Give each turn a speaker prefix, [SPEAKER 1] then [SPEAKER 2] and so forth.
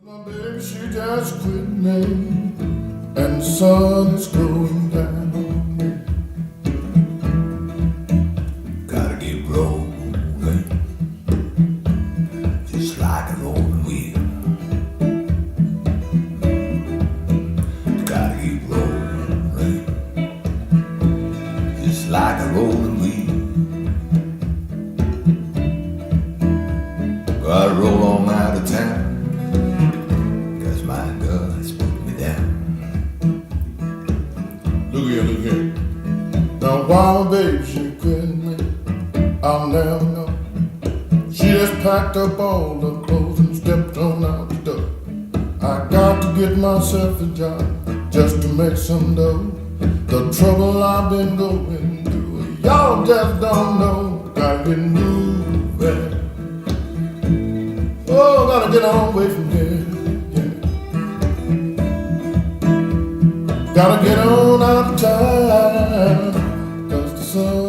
[SPEAKER 1] My baby, she just quit me, and the sun is going down. Gotta get rolling, just like a rolling wheel. Gotta get rolling, just like a rolling wheel. Gotta roll on out of town. Look here. Now why my baby she quit me, I'll never know. She just packed up all the clothes and stepped on out the door. I got to get myself a job just to make some dough. The trouble I've been going through, y'all just don't know. Gotta get moving. Oh, gotta get on away from here. Gotta get on out of town, 'cause the sun